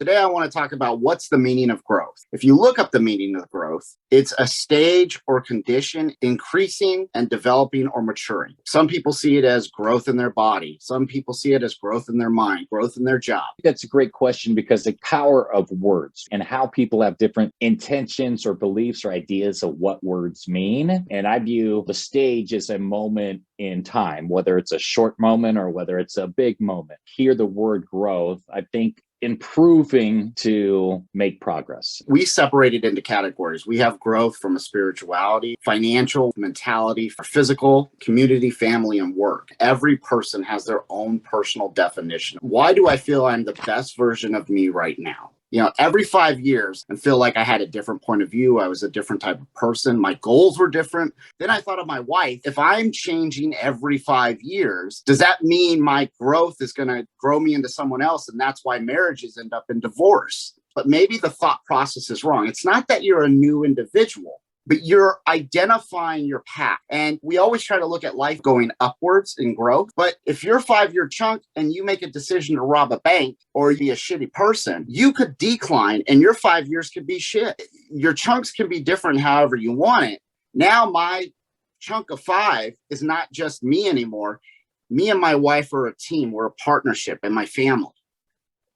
Today, I want to talk about what's the meaning of growth. If you look up the meaning of growth, it's a stage or condition increasing and developing or maturing. Some people see it as growth in their body. Some people see it as growth in their mind, growth in their job. That's a great question because the power of words and how people have different intentions or beliefs or ideas of what words mean. And I view the stage as a moment in time, whether it's a short moment or whether it's a big moment. Hear the word growth, I think improving to make progress. We separate it into categories. We have growth from a spirituality, financial, mentality, for physical, community, family, and work. Every person has their own personal definition. Why do I feel I'm the best version of me right now? Every 5 years and feel like I had a different point of view. I was a different type of person. My goals were different. Then I thought of my wife. If I'm changing every 5 years, does that mean my growth is going to grow me into someone else? And that's why marriages end up in divorce. But maybe the thought process is wrong. It's not that you're a new individual, but you're identifying your path. And we always try to look at life going upwards in growth. But if you're a 5-year chunk and you make a decision to rob a bank or be a shitty person, you could decline and your 5 years could be shit. Your chunks can be different however you want it. Now my chunk of 5 is not just me anymore. Me and my wife are a team. We're a partnership and my family.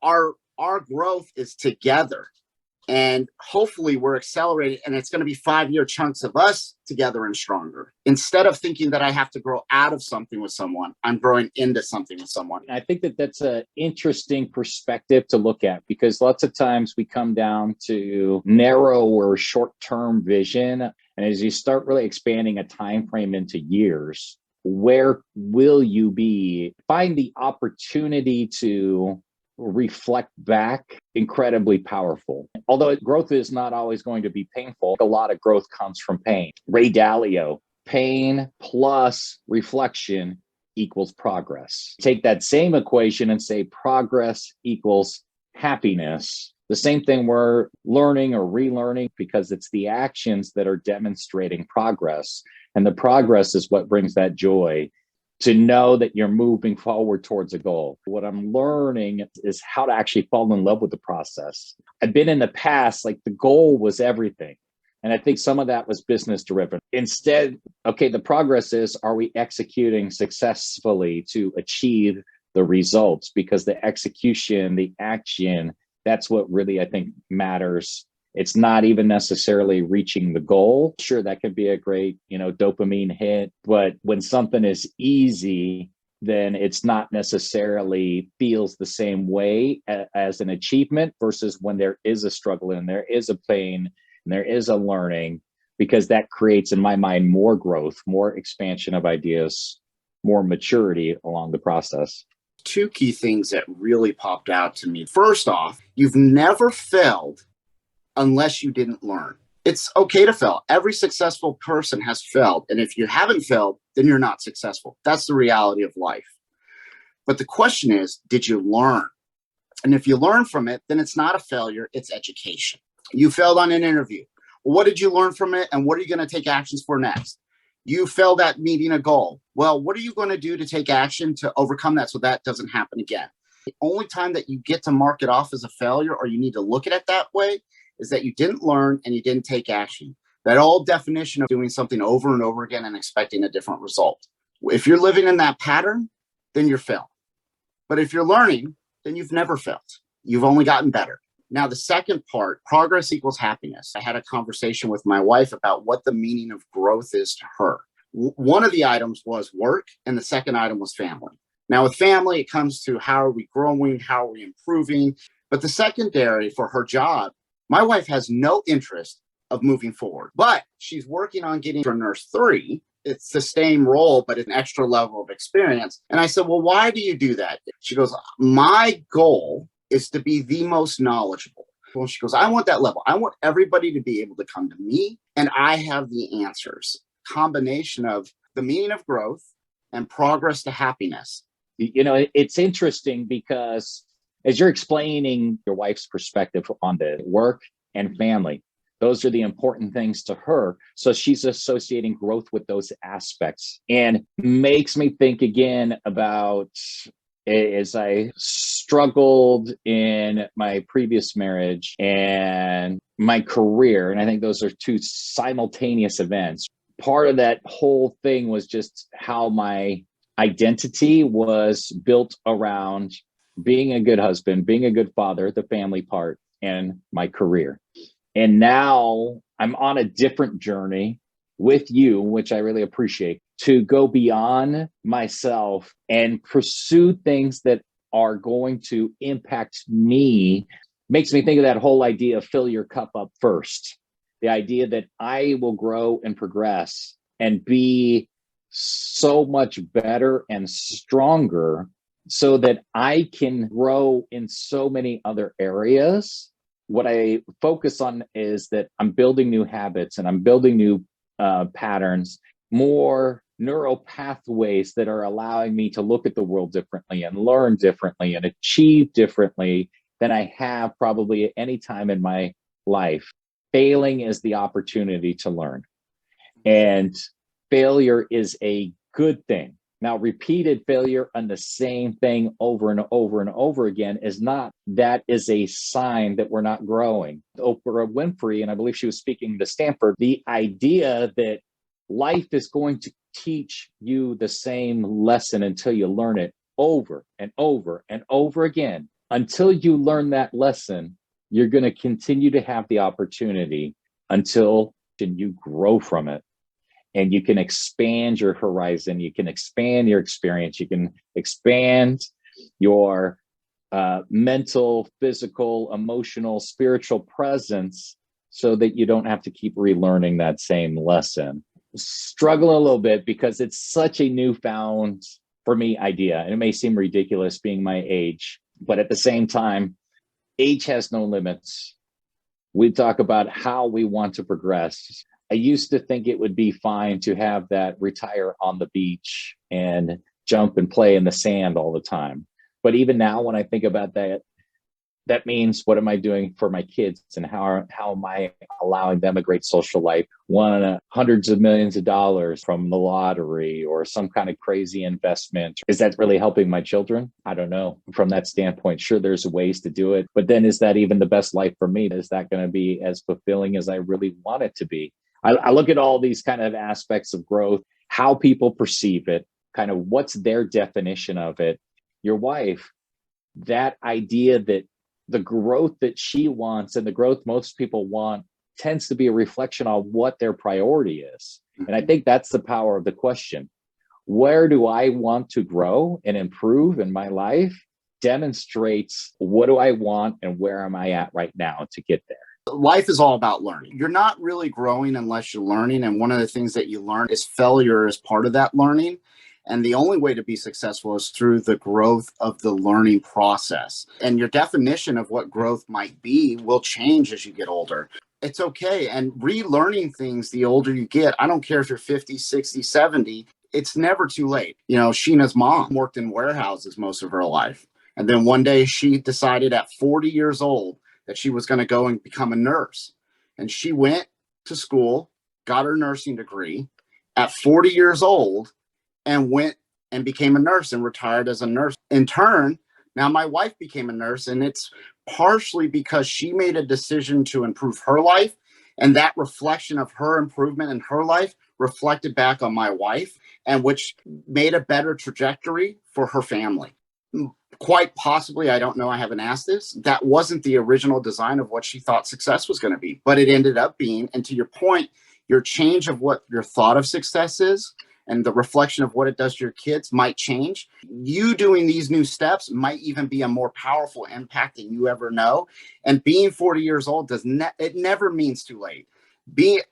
Our growth is together. And hopefully we're accelerating and it's going to be 5-year chunks of us together and stronger. Instead of thinking that I have to grow out of something with someone, I'm growing into something with someone. I think that that's an interesting perspective to look at because lots of times we come down to narrow or short-term vision. And as you start really expanding a time frame into years, where will you be? Find the opportunity to reflect back incredibly powerful. Although growth is not always going to be painful, a lot of growth comes from pain. Ray Dalio, pain plus reflection equals progress. Take that same equation and say progress equals happiness. The same thing we're learning or relearning because it's the actions that are demonstrating progress. And the progress is what brings that joy. To know that you're moving forward towards a goal. What I'm learning is how to actually fall in love with the process. I've been in the past, like the goal was everything. And I think some of that was business driven. Instead, okay, the progress is, are we executing successfully to achieve the results? Because the execution, the action, that's what really I think matters. It's not even necessarily reaching the goal. Sure, that could be a great, dopamine hit. But when something is easy, then it's not necessarily feels the same way as an achievement versus when there is a struggle and there is a pain and there is a learning, because that creates, in my mind, more growth, more expansion of ideas, more maturity along the process. 2 key things that really popped out to me. First off, you've never failed unless you didn't learn. It's okay to fail. Every successful person has failed. And if you haven't failed, then you're not successful. That's the reality of life. But the question is, did you learn? And if you learn from it, then it's not a failure, it's education. You failed on an interview. Well, what did you learn from it? And what are you going to take actions for next? You failed at meeting a goal. Well, what are you going to do to take action to overcome that so that doesn't happen again? The only time that you get to mark it off as a failure, or you need to look at it that way, is that you didn't learn and you didn't take action. That old definition of doing something over and over again and expecting a different result. If you're living in that pattern, then you're failing. But if you're learning, then you've never failed. You've only gotten better. Now, the second part, progress equals happiness. I had a conversation with my wife about what the meaning of growth is to her. One of the items was work, and the second item was family. Now, with family, it comes to how are we growing? How are we improving? But the secondary for her job, my wife has no interest of moving forward, but she's working on getting to nurse 3. It's the same role, but an extra level of experience. And I said, well, why do you do that? She goes, my goal is to be the most knowledgeable. Well, she goes, I want that level. I want everybody to be able to come to me and I have the answers. Combination of the meaning of growth and progress to happiness. It's interesting because as you're explaining your wife's perspective on the work and family, those are the important things to her. So she's associating growth with those aspects and makes me think again about As I struggled in my previous marriage and my career, and I think those are two simultaneous events. Part of that whole thing was just how my identity was built around being a good husband, being a good father, the family part, and my career. And now I'm on a different journey with you, which I really appreciate, to go beyond myself and pursue things that are going to impact me. Makes me think of that whole idea of fill your cup up first. The idea that I will grow and progress and be so much better and stronger so that I can grow in so many other areas. What I focus on is that I'm building new habits and I'm building new patterns, more neural pathways that are allowing me to look at the world differently and learn differently and achieve differently than I have probably at any time in my life. Failing is the opportunity to learn, and failure is a good thing. Now, repeated failure on the same thing over and over and over again is not. That is a sign that we're not growing. Oprah Winfrey, and I believe she was speaking to Stanford, the idea that life is going to teach you the same lesson until you learn it over and over and over again. Until you learn that lesson, you're going to continue to have the opportunity until you grow from it. And you can expand your horizon, you can expand your experience, you can expand your mental, physical, emotional, spiritual presence so that you don't have to keep relearning that same lesson. Struggle a little bit because it's such a newfound, for me, idea. And it may seem ridiculous being my age, but at the same time, age has no limits. We talk about how we want to progress. I used to think it would be fine to have that retire on the beach and jump and play in the sand all the time. But even now, when I think about that, that means what am I doing for my kids and how am I allowing them a great social life? Won hundreds of millions of dollars from the lottery or some kind of crazy investment. Is that really helping my children? I don't know. From that standpoint, sure, there's ways to do it. But then is that even the best life for me? Is that going to be as fulfilling as I really want it to be? I look at all these kind of aspects of growth, how people perceive it, kind of what's their definition of it. Your wife, that idea that the growth that she wants and the growth most people want tends to be a reflection on what their priority is. And I think that's the power of the question. Where do I want to grow and improve in my life? Demonstrates what do I want and where am I at right now to get there. Life is all about learning. You're not really growing unless you're learning. And one of the things that you learn is failure is part of that learning. And the only way to be successful is through the growth of the learning process. And your definition of what growth might be will change as you get older. It's okay. And relearning things the older you get, I don't care if you're 50, 60, 70, it's never too late. You know, Sheena's mom worked in warehouses most of her life. And then one day she decided at 40 years old that she was going to go and become a nurse. And she went to school, got her nursing degree at 40 years old, and went and became a nurse and retired as a nurse. In turn, now my wife became a nurse, and it's partially because she made a decision to improve her life. And that reflection of her improvement in her life reflected back on my wife, and which made a better trajectory for her family. Quite possibly, I don't know, I haven't asked this, that wasn't the original design of what she thought success was going to be, but it ended up being. And to your point, your change of what your thought of success is and the reflection of what it does to your kids might change. You doing these new steps might even be a more powerful impact than you ever know. And being 40 years old it never means too late.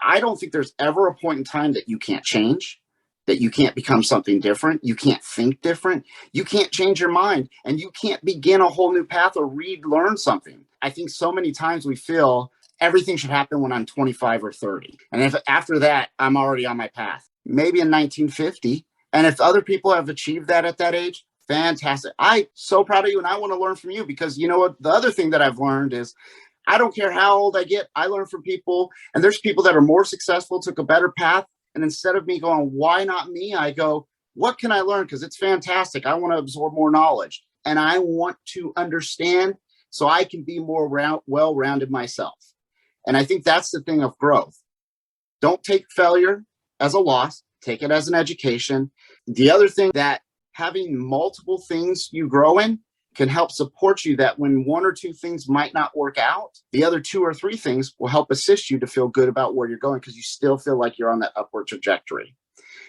I don't think there's ever a point in time that you can't change, that you can't become something different, you can't think different, you can't change your mind, and you can't begin a whole new path or learn something. I think so many times we feel everything should happen when I'm 25 or 30. And if after that, I'm already on my path, maybe in 1950. And if other people have achieved that at that age, fantastic. I'm so proud of you, and I want to learn from you, because you know what? The other thing that I've learned is I don't care how old I get, I learn from people, and there's people that are more successful, took a better path. And instead of me going, why not me? I go, What can I learn? Because it's fantastic. I want to absorb more knowledge and I want to understand so I can be more well-rounded myself. And I think that's the thing of growth. Don't take failure as a loss, take it as an education. The other thing that having multiple things you grow in can help support you, that when one or two things might not work out, the other two or three things will help assist you to feel good about where you're going because you still feel like you're on that upward trajectory.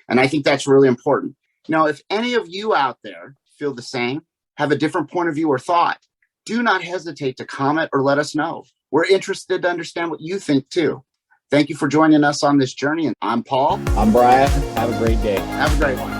And I think that's really important. Now, if any of you out there feel the same, have a different point of view or thought, do not hesitate to comment or let us know. We're interested to understand what you think too. Thank you for joining us on this journey. And I'm Paul. I'm Bryan. Have a great day. Have a great one.